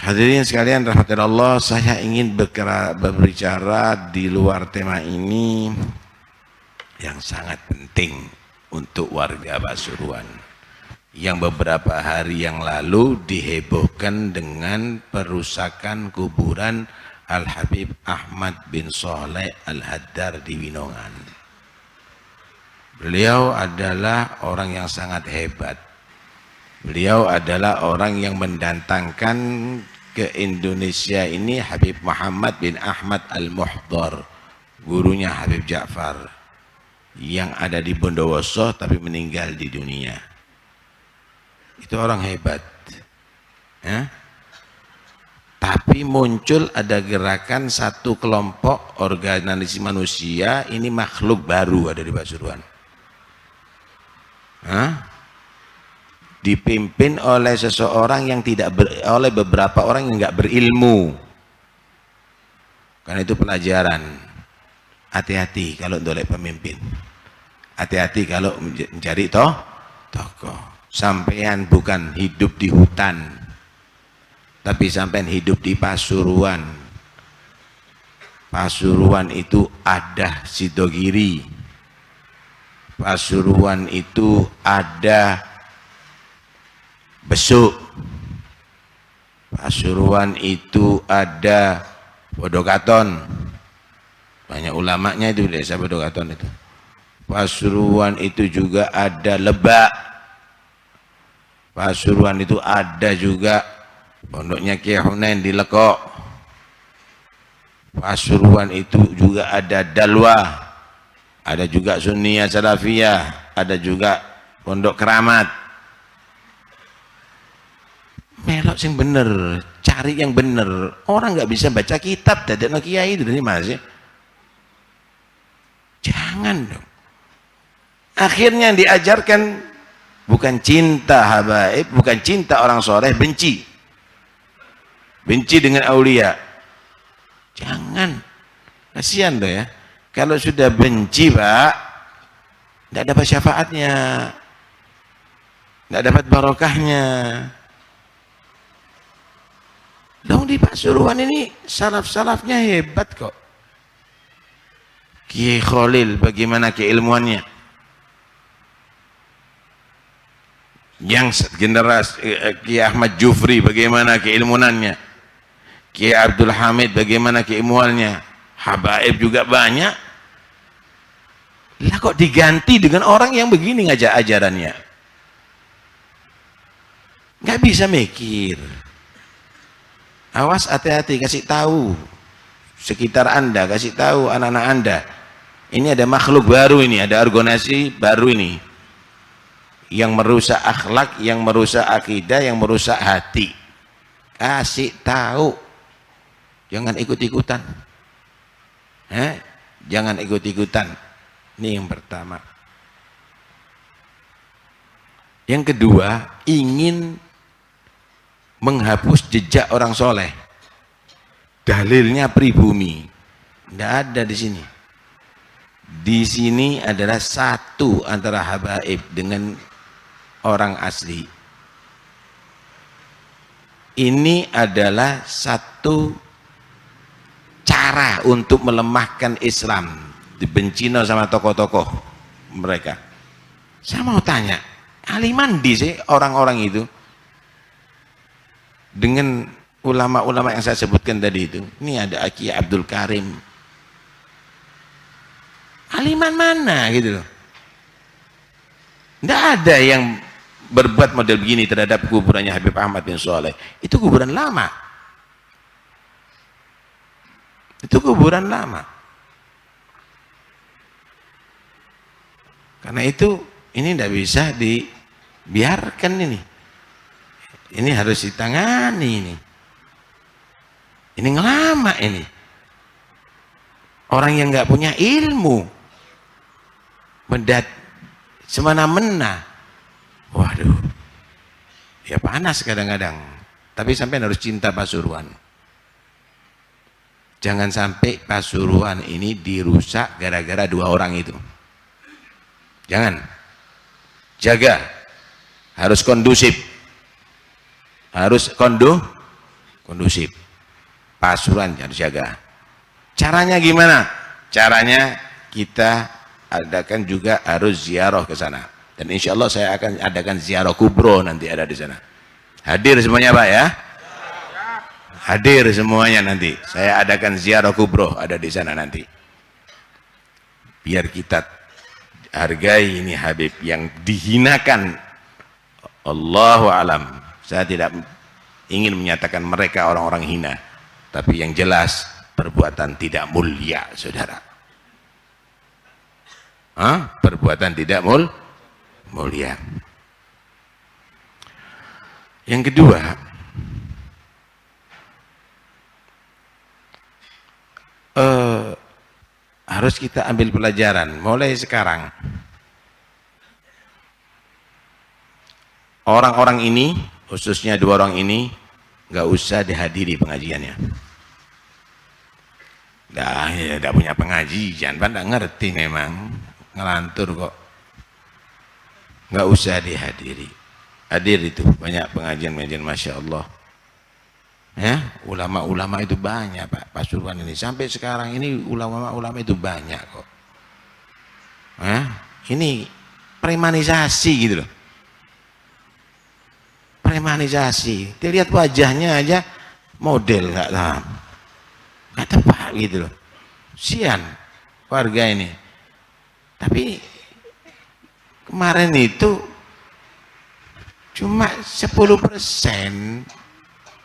Hadirin sekalian rahmatillah Allah, saya ingin berbicara di luar tema ini yang sangat penting untuk warga Pasuruan yang beberapa hari yang lalu dihebohkan dengan perusakan kuburan Al-Habib Ahmad bin Sholeh Al-Haddar di Winongan. Beliau adalah orang yang sangat hebat. Beliau adalah orang yang mendatangkan ke Indonesia ini Habib Muhammad bin Ahmad Al-Muhdar, gurunya Habib Ja'far, yang ada di Bondowoso tapi meninggal di dunia. Itu orang hebat ya? Tapi muncul ada gerakan satu kelompok organisasi manusia, ini makhluk baru ada di Pasuruan, dipimpin oleh seseorang yang oleh beberapa orang yang nggak berilmu. Karena itu pelajaran. Hati-hati kalau oleh pemimpin. Hati-hati kalau mencari tokoh. Sampean bukan hidup di hutan, tapi sampean hidup di Pasuruan. Pasuruan itu ada Sidogiri. Pasuruan itu ada Besuk. Pasuruan itu ada Bodokaton. Banyak ulamanya itu desa Bodokaton itu. Pasuruan itu juga ada Lebak. Pasuruan itu ada juga pondoknya Kiai Hunain di Lekok. Pasuruan itu juga ada Dalwa. Ada juga Sunniyah Salafiyah. Ada juga Pondok Keramat. Melok sing bener, cari yang bener. Orang nggak bisa baca kitab dadekno kiai itu dari mana sih? Jangan dong. Akhirnya yang diajarkan bukan cinta habaib, bukan cinta orang soleh, benci. Benci dengan aulia. Jangan. Kasihan tuh ya. Kalau sudah benci, Pak, tidak dapat syafaatnya. Tidak dapat barokahnya. Dong di Pasuruan ini salaf-salafnya hebat kok. Kiai Khalil bagaimana keilmuannya? Yang generasi Kiai Ahmad Jufri bagaimana keilmuannya? Kiai Abdul Hamid bagaimana keilmuannya? Habaib juga banyak. Lah kok diganti dengan orang yang begini ngajak ajarannya? Nggak bisa mikir. Awas, hati-hati, kasih tahu sekitar Anda, kasih tahu anak-anak Anda. Ini ada makhluk baru ini, ada organisasi baru ini. Yang merusak akhlak, yang merusak akidah, yang merusak hati. Kasih tahu. Jangan ikut-ikutan. Jangan ikut-ikutan. Ini yang pertama. Yang kedua, ingin menghapus jejak orang soleh. Dalilnya pribumi. Tidak ada di sini. Di sini adalah satu antara habaib dengan orang asli. Ini adalah satu cara untuk melemahkan Islam. Dibenci sama tokoh-tokoh mereka. Saya mau tanya, alimandi sih orang-orang itu? Dengan ulama-ulama yang saya sebutkan tadi itu. Ini ada Kiai Abdul Karim. Aliman mana gitu loh. Tidak ada yang berbuat model begini terhadap kuburannya Habib Ahmad bin Sholeh. Itu kuburan lama. Itu kuburan lama. Karena itu ini tidak bisa dibiarkan ini. Ini harus ditangani ini. Ini ngelama ini. Orang yang nggak punya ilmu semena-mena. Waduh. Ya panas kadang-kadang. Tapi sampai harus cinta Pasuruan. Jangan sampai Pasuruan ini dirusak gara-gara dua orang itu. Jangan. Jaga. Harus kondusif. Harus kondusif. Pasuruan harus jaga. Caranya gimana? Caranya kita adakan juga harus ziarah ke sana. Dan insya Allah saya akan adakan ziarah kubro nanti ada di sana. Hadir semuanya Pak ya? Hadir semuanya nanti. Saya adakan ziarah kubro ada di sana nanti. Biar kita hargai ini Habib yang dihinakan. Allahu alam. Saya tidak ingin menyatakan mereka orang-orang hina. Tapi yang jelas perbuatan tidak mulia, saudara. Perbuatan tidak mulia. Yang kedua, harus kita ambil pelajaran mulai sekarang. Orang-orang ini, khususnya dua orang ini, nggak usah dihadiri pengajiannya. Tidak punya pengajian, Pak, nggak ngerti memang, ngelantur kok. Nggak usah dihadiri. Hadir itu banyak pengajian-pengajian, masya Allah. Ya, ulama-ulama itu banyak Pak, Pasuruan ini sampai sekarang ini ulama-ulama itu banyak kok. Ini premanisasi gitu loh. Premanisasi. Dilihat wajahnya aja model nggak tepat gitu loh. Sian warga ini. Tapi kemarin itu cuma 10%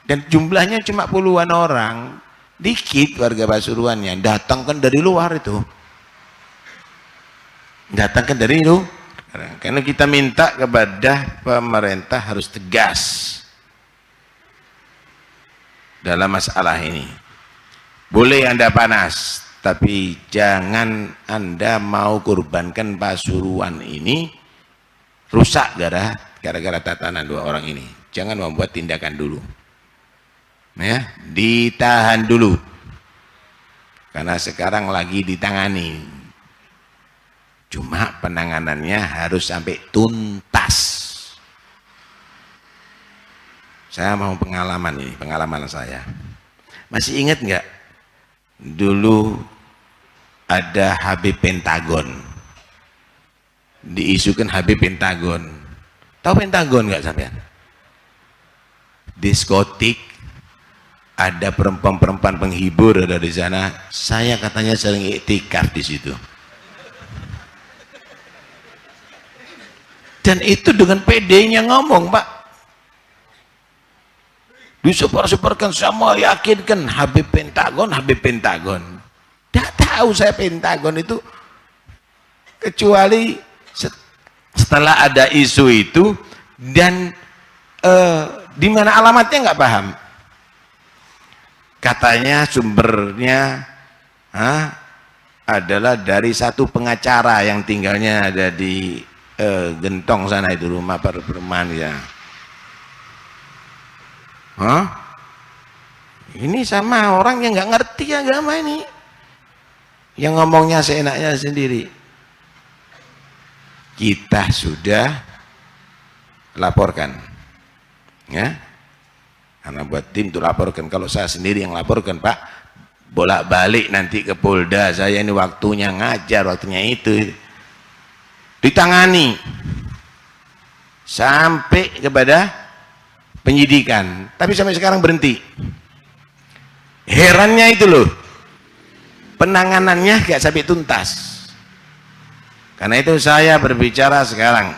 dan jumlahnya cuma puluhan orang, dikit warga Pasuruan yang datangkan dari luar itu, datangkan dari itu. Karena kita minta kepada pemerintah harus tegas dalam masalah ini. Boleh Anda panas, tapi jangan Anda mau kurbankan Pasuruan ini rusak gara-gara tatanan dua orang ini. Jangan membuat tindakan dulu. Ya, ditahan dulu. Karena sekarang lagi ditangani. Cuma penanganannya harus sampai tuntas. Saya mau pengalaman saya. Masih ingat nggak? Dulu ada Habib Pentagon. Diisukan Habib Pentagon. Tahu Pentagon nggak sampean? Diskotik, ada perempuan-perempuan penghibur ada di sana. Saya katanya sering iktikaf di situ. Dan itu dengan PD-nya ngomong, Pak. Disuper-superkan semua, yakinkan Habib Pentagon, Habib Pentagon. Tidak tahu saya Pentagon itu, kecuali setelah ada isu itu, dan di mana alamatnya nggak paham. Katanya sumbernya adalah dari satu pengacara yang tinggalnya ada di Gentong sana, itu rumah perumahan ya. Ini sama orang yang nggak ngerti agama ini, yang ngomongnya seenaknya sendiri. Kita sudah laporkan, ya. Karena buat tim itu laporkan. Kalau saya sendiri yang laporkan, Pak, bolak-balik nanti ke Polda. Saya ini waktunya ngajar, waktunya itu. Ditangani sampai kepada penyidikan, tapi sampai sekarang berhenti. Herannya itu loh, penanganannya gak sampai tuntas. Karena itu saya berbicara sekarang,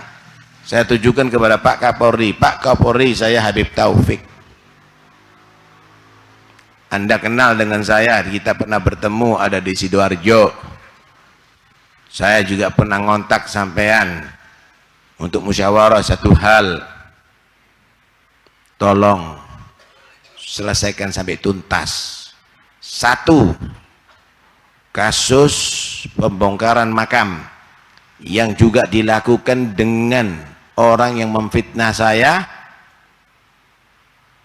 saya tujukan kepada Pak Kapolri. Pak Kapolri, saya Habib Taufik. Anda kenal dengan saya, kita pernah bertemu ada di Sidoarjo. Saya juga pernah ngontak sampean untuk musyawarah satu hal. Tolong selesaikan sampai tuntas. Satu, kasus pembongkaran makam yang juga dilakukan dengan orang yang memfitnah saya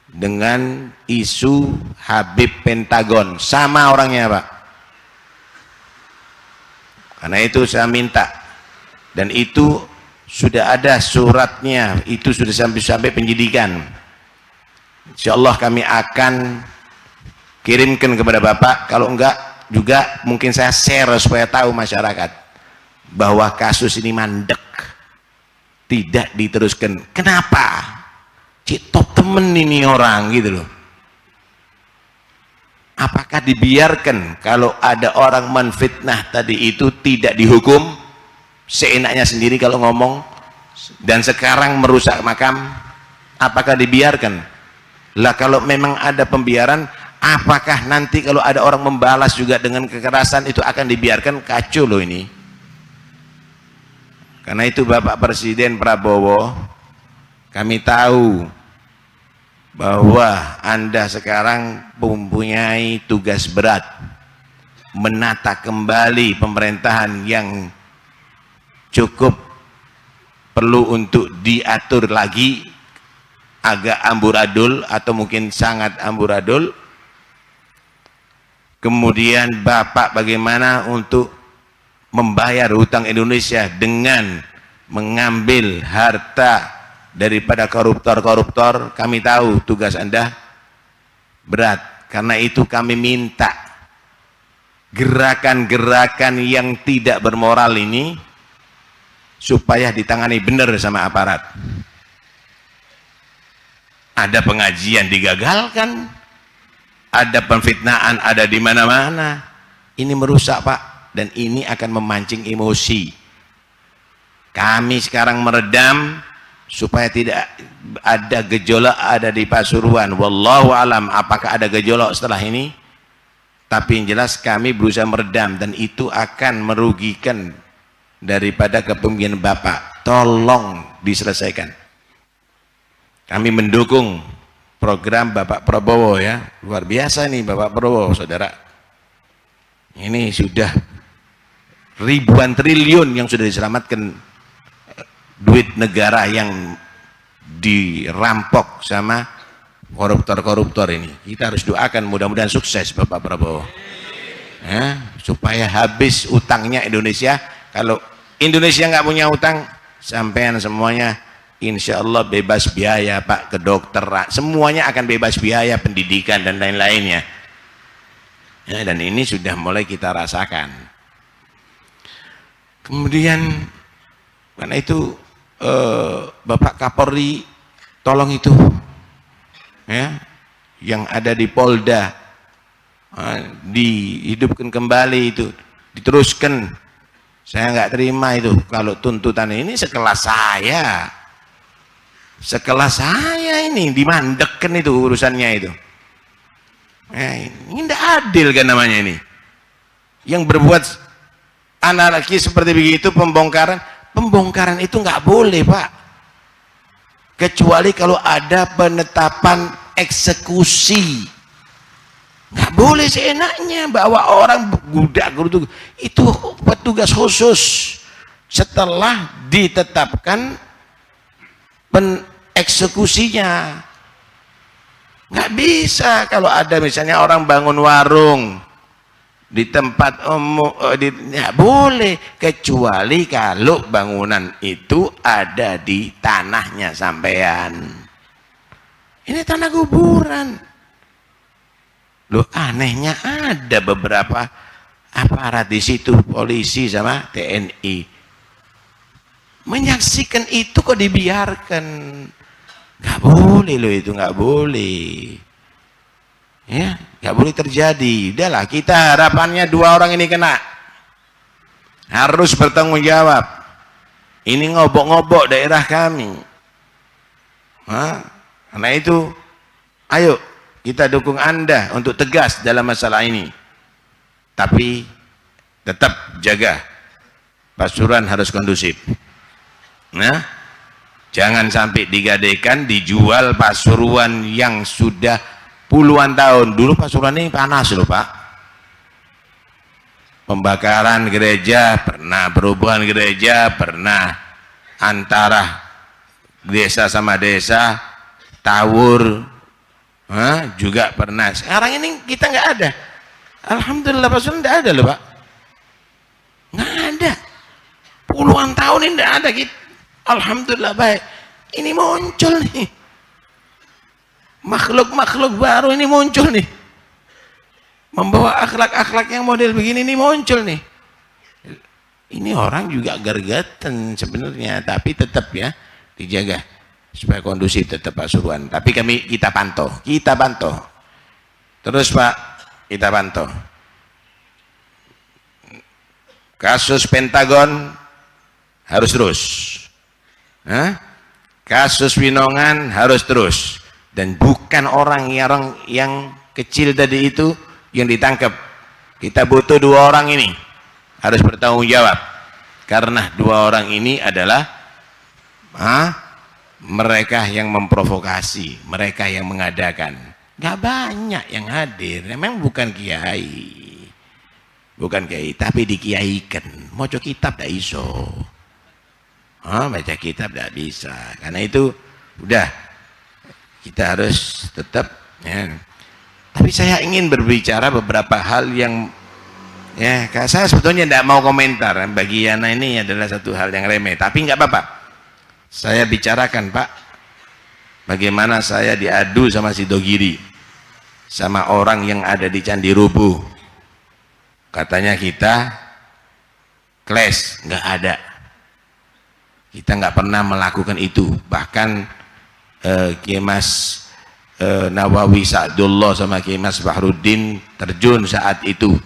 dengan isu Habib Pentagon. Sama orangnya, Pak. Karena itu saya minta, dan itu sudah ada suratnya, itu sudah sampai penyidikan. Insyaallah kami akan kirimkan kepada Bapak, kalau enggak juga mungkin saya share supaya tahu masyarakat bahwa kasus ini mandek, tidak diteruskan. Kenapa? Cik top temen ini orang gitu loh. Apakah dibiarkan kalau ada orang menfitnah tadi itu tidak dihukum seenaknya sendiri kalau ngomong, dan sekarang merusak makam? Apakah dibiarkan? Lah kalau memang ada pembiaran, apakah nanti kalau ada orang membalas juga dengan kekerasan itu akan dibiarkan? Kacau loh ini. Karena itu Bapak Presiden Prabowo, kami tahu bahwa Anda sekarang mempunyai tugas berat menata kembali pemerintahan yang cukup perlu untuk diatur lagi, agak amburadul atau mungkin sangat amburadul. Kemudian Bapak bagaimana untuk membayar hutang Indonesia dengan mengambil harta daripada koruptor-koruptor. Kami tahu tugas Anda berat, karena itu kami minta gerakan-gerakan yang tidak bermoral ini supaya ditangani benar sama aparat. Ada pengajian digagalkan, ada penfitnaan ada di mana-mana. Ini merusak Pak, dan ini akan memancing emosi. Kami sekarang meredam supaya tidak ada gejolak ada di Pasuruan. Wallahu alam apakah ada gejolak setelah ini, tapi yang jelas kami berusaha meredam, dan itu akan merugikan daripada kepemimpinan Bapak. Tolong diselesaikan. Kami mendukung program Bapak Prabowo ya, luar biasa nih Bapak Prabowo saudara. Ini sudah ribuan triliun yang sudah diselamatkan, duit negara yang dirampok sama koruptor-koruptor ini. Kita harus doakan mudah-mudahan sukses Bapak Prabowo ya, supaya habis utangnya Indonesia. Kalau Indonesia nggak punya utang, sampean semuanya insya Allah bebas biaya Pak, ke dokter semuanya akan bebas biaya, pendidikan dan lain-lainnya ya, dan ini sudah mulai kita rasakan. Kemudian karena itu Bapak Kapolri tolong itu ya, yang ada di Polda dihidupkan kembali, itu diteruskan. Saya nggak terima itu kalau tuntutan ini sekelas saya ini dimandekkan itu urusannya itu. Ini tidak adil kan namanya ini. Yang berbuat anarki seperti begitu, pembongkaran itu nggak boleh Pak, kecuali kalau ada penetapan eksekusi. Nggak boleh seenaknya bawa orang gudak itu petugas khusus setelah ditetapkan peneksekusinya. Nggak bisa kalau ada misalnya orang bangun warung di tempat umum, nggak boleh, kecuali kalau bangunan itu ada di tanahnya sampean. Ini tanah kuburan. Loh, anehnya ada beberapa aparat di situ, polisi sama TNI, menyaksikan itu kok dibiarkan. Nggak boleh loh, itu nggak boleh ya, nggak boleh terjadi. Udahlah, kita harapannya dua orang ini kena harus bertanggung jawab. Ini ngobok-ngobok daerah kami. Karena itu ayo kita dukung Anda untuk tegas dalam masalah ini, tapi tetap jaga Pasuruan harus kondusif. Nah, jangan sampai digadaikan dijual Pasuruan yang sudah puluhan tahun. Dulu Pasuruan ini panas loh Pak, pembakaran gereja pernah, perubahan gereja pernah, antara desa sama desa, tawur juga pernah. Sekarang ini kita nggak ada. Alhamdulillah Pasuruan nggak ada loh Pak, nggak ada. Puluhan tahun ini nggak ada gitu. Alhamdulillah baik. Ini muncul nih. makhluk-makhluk baru ini muncul nih, membawa akhlak-akhlak yang model begini nih muncul nih. Ini orang juga gergeten sebenarnya, tapi tetap ya dijaga supaya kondusif tetap Pasuruan. Tapi kita pantau. Terus Pak, kita pantau. Kasus Pentagon harus terus. Kasus Winongan harus terus. Dan bukan orang yang kecil tadi itu yang ditangkap. Kita butuh 2 orang ini harus bertanggung jawab, karena 2 orang ini adalah mereka yang memprovokasi, mereka yang mengadakan. Gak banyak yang hadir, memang bukan kiai, tapi dikiaikan. Moco kitab tidak iso, baca kitab tidak bisa. Karena itu udah kita harus tetap ya. Tapi saya ingin berbicara beberapa hal yang ya, saya sebetulnya tidak mau komentar. Bagi Yana ini adalah satu hal yang remeh, tapi nggak apa-apa. Saya bicarakan Pak, bagaimana saya diadu sama si Dogiri, sama orang yang ada di Candi Rubuh. Katanya kita clash, nggak ada. Kita nggak pernah melakukan itu. Bahkan Kiai Mas Nawawi Sa'dullah sama Kiai Mas Bahruddin terjun saat itu.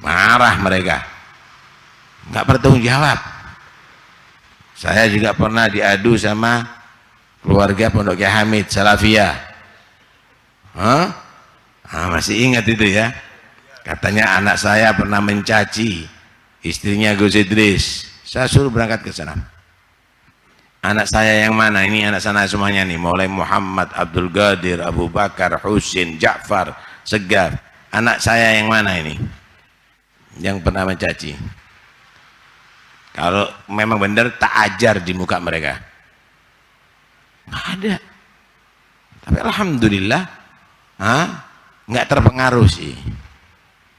Marah mereka, nggak bertanggung jawab. Saya juga pernah diadu sama keluarga Pondok Kiai Hamid Salafiyah. Masih ingat itu ya? Katanya anak saya pernah mencaci istrinya Gus Idris. Saya suruh berangkat ke sana. Anak saya yang mana? Ini anak sana semuanya nih, mulai Muhammad, Abdul Qadir, Abu Bakar, Husin, Ja'far, Segaf. Anak saya yang mana ini yang pernah mencaci? Kalau memang benar tak ajar di muka mereka. Nggak ada. Tapi alhamdulillah nggak terpengaruh sih.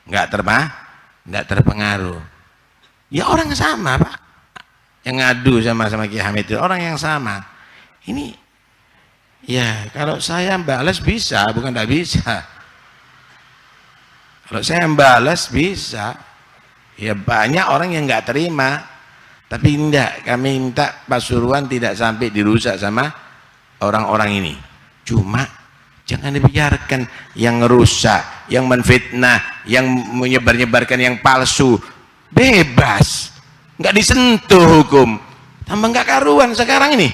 Nggak terpengaruh. Ya orang sama Pak. Yang ngadu sama Kiai Hamid itu orang yang sama. Ini ya kalau saya balas bisa, bukan tidak bisa. Kalau saya balas bisa. Ya banyak orang yang nggak terima, tapi enggak, kami minta Pasuruan tidak sampai dirusak sama orang-orang ini. Cuma jangan dibiarkan yang ngerusak, yang menfitnah, yang menyebar-nyebarkan yang palsu, bebas, nggak disentuh hukum. Tambah nggak karuan sekarang ini,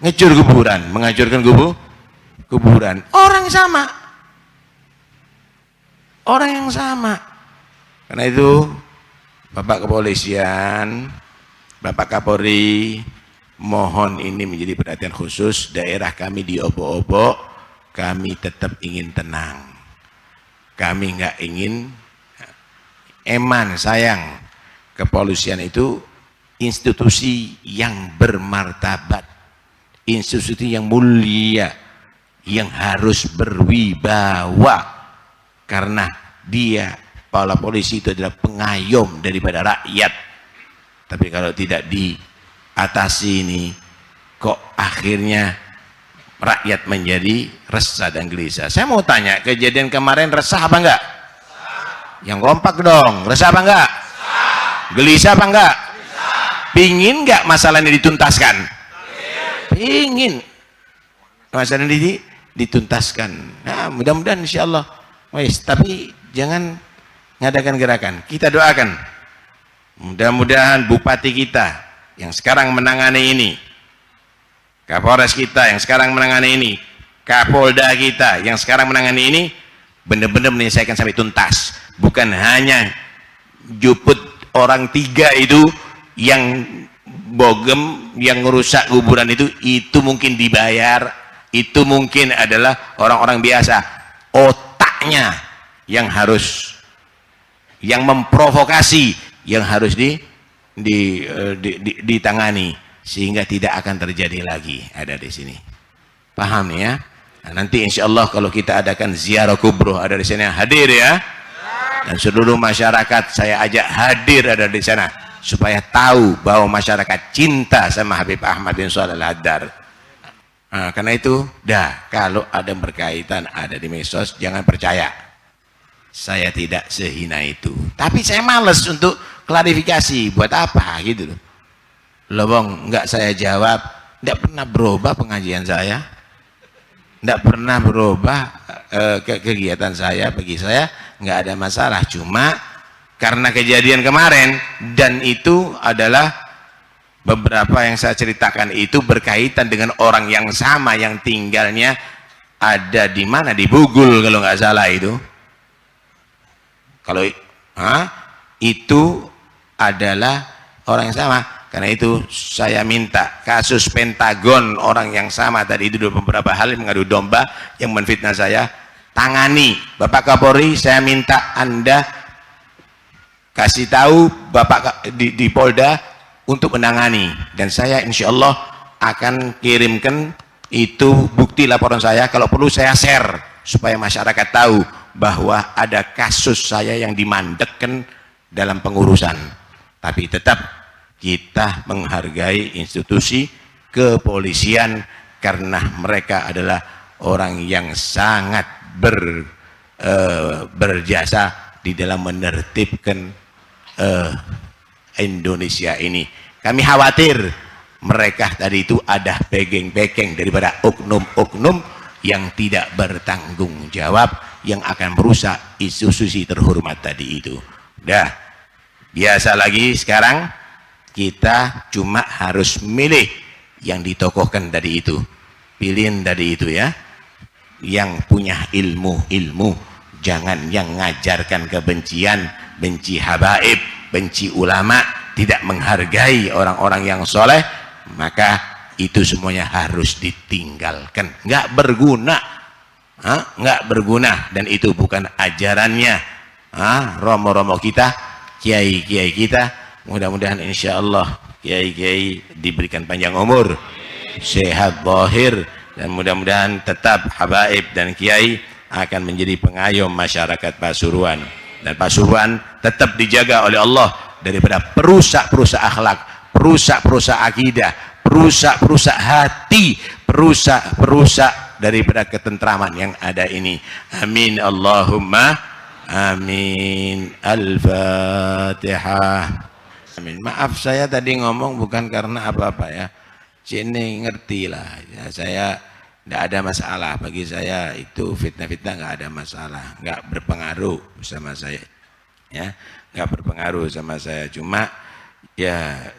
ngecur kuburan, menghancurkan kuburan. Orang yang sama. Karena itu Bapak Kepolisian, Bapak Kapolri, mohon ini menjadi perhatian khusus. Daerah kami di Obok-Obok, kami tetap ingin tenang. Kami nggak ingin sayang. Kepolisian itu institusi yang bermartabat, institusi yang mulia, yang harus berwibawa, karena dia, kepala polisi itu adalah pengayom daripada rakyat. Tapi kalau tidak diatasi ini, kok akhirnya rakyat menjadi resah dan gelisah. Saya mau tanya, kejadian kemarin resah apa enggak? Yang kompak dong, resah apa enggak? Gelisah apa enggak? Pingin enggak masalah ini dituntaskan? Pingin masalah ini dituntaskan. Nah, mudah-mudahan insya Allah. Tapi jangan ngadakan gerakan. Kita doakan mudah-mudahan bupati kita yang sekarang menangani ini, Kapolres kita yang sekarang menangani ini, Kapolda kita yang sekarang menangani ini, benar-benar menyelesaikan sampai tuntas. Bukan hanya juput orang 3 itu yang bogem, yang merusak kuburan itu mungkin dibayar, itu mungkin adalah orang-orang biasa. Otaknya yang harus, yang memprovokasi, yang harus ditangani, sehingga tidak akan terjadi lagi ada di sini. Paham ya? Nah, nanti insya Allah kalau kita adakan ziarah kubroh, ada di sini hadir ya, dan seluruh masyarakat saya ajak hadir ada di sana, supaya tahu bahwa masyarakat cinta sama Habib Ahmad bin Shalih Al-Haddad. Nah, karena itu, kalau ada berkaitan, ada di medsos, jangan percaya. Saya tidak sehina itu. Tapi saya males untuk klarifikasi. Buat apa gitu loh. Lobong, nggak saya jawab. Nggak pernah berubah pengajian saya. Nggak pernah berubah kegiatan saya. Bagi saya nggak ada masalah. Cuma karena kejadian kemarin, dan itu adalah beberapa yang saya ceritakan itu berkaitan dengan orang yang sama yang tinggalnya ada di mana, di Bugul kalau nggak salah itu. Kalau itu adalah orang yang sama. Karena itu saya minta kasus Pentagon orang yang sama tadi itu beberapa hal yang mengadu domba yang menfitnah saya, tangani. Bapak Kapolri, saya minta Anda kasih tahu Bapak di Polda untuk menangani, dan saya insya Allah akan kirimkan itu bukti laporan saya. Kalau perlu saya share supaya masyarakat tahu bahwa ada kasus saya yang dimandekkan dalam pengurusan. Tapi tetap kita menghargai institusi kepolisian karena mereka adalah orang yang sangat berjasa di dalam menertibkan Indonesia ini. Kami khawatir mereka tadi itu ada backing daripada oknum-oknum yang tidak bertanggung jawab yang akan merusak institusi terhormat tadi itu. Biasa lagi sekarang kita cuma harus milih yang ditokohkan tadi itu. Pilihin tadi itu ya, yang punya ilmu, jangan yang ngajarkan kebencian, benci habaib, benci ulama, tidak menghargai orang-orang yang soleh, maka itu semuanya harus ditinggalkan. Nggak berguna, nggak berguna, dan itu bukan ajarannya romo-romo kita, kiai-kiai kita. Mudah-mudahan insya Allah kiai-kiai diberikan panjang umur, sehat zahir, dan mudah-mudahan tetap habaib dan kiai akan menjadi pengayom masyarakat Pasuruan. Dan Pasuruan tetap dijaga oleh Allah daripada perusak-perusak akhlak, perusak-perusak akidah, perusak-perusak hati, perusak-perusak daripada ketentraman yang ada ini. Amin Allahumma amin. Al-Fatihah. Amin. Maaf saya tadi ngomong bukan karena apa-apa ya. Sini ngerti lah ya, saya tidak ada masalah. Bagi saya itu fitnah-fitnah nggak ada masalah, nggak berpengaruh sama saya ya, nggak berpengaruh sama saya. Cuma ya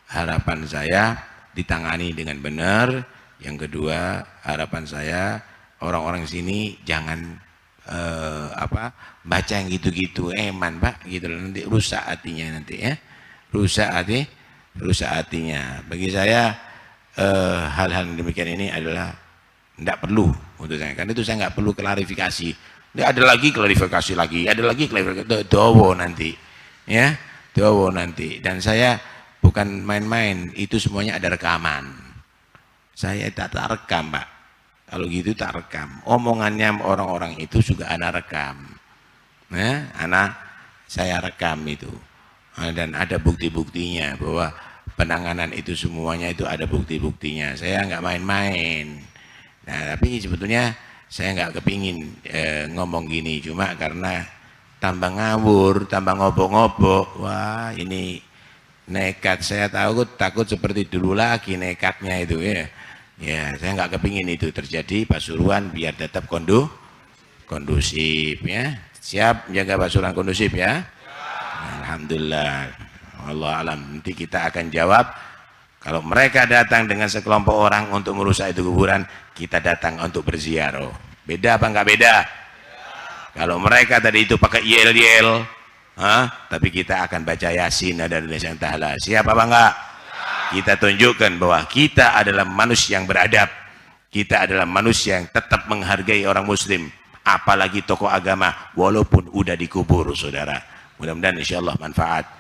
harapan saya ditangani dengan benar. Yang kedua, harapan saya orang-orang sini jangan baca yang gitu-gitu, eman Pak gitu, nanti rusak hatinya nanti ya, rusak hatinya. Bagi saya hal-hal demikian ini adalah tidak perlu untuk saya, karena itu saya nggak perlu klarifikasi. Ada lagi klarifikasi lagi, ada lagi klarifikasi, dowo nanti ya, dowo nanti. Dan saya bukan main-main, itu semuanya ada rekaman. Saya tak rekam Pak, kalau gitu tak rekam. Omongannya orang-orang itu juga ana rekam ya, saya rekam itu, dan ada bukti-buktinya bahwa penanganan itu semuanya itu ada bukti-buktinya. Saya nggak main-main. Nah, tapi sebetulnya saya nggak kepingin ngomong gini, cuma karena tambah ngawur, tambah ngobok-ngobok. Wah, ini nekat. Saya takut seperti dulu lagi nekatnya itu ya. Ya, saya nggak kepingin itu terjadi. Pasuruan biar tetap kondusif ya. Siap menjaga Pasuruan kondusif ya. Alhamdulillah. Allah alam, nanti kita akan jawab. Kalau mereka datang dengan sekelompok orang untuk merusak itu kuburan, kita datang untuk berziarah. Beda apa enggak beda? Kalau mereka tadi itu pakai yel-yel, tapi kita akan baca Yasin dan Indonesia Ta'ala. Siap apa enggak? Kita tunjukkan bahwa kita adalah manusia yang beradab. Kita adalah manusia yang tetap menghargai orang muslim, apalagi tokoh agama, walaupun udah dikubur, saudara. Mudah-mudahan insya Allah manfaat.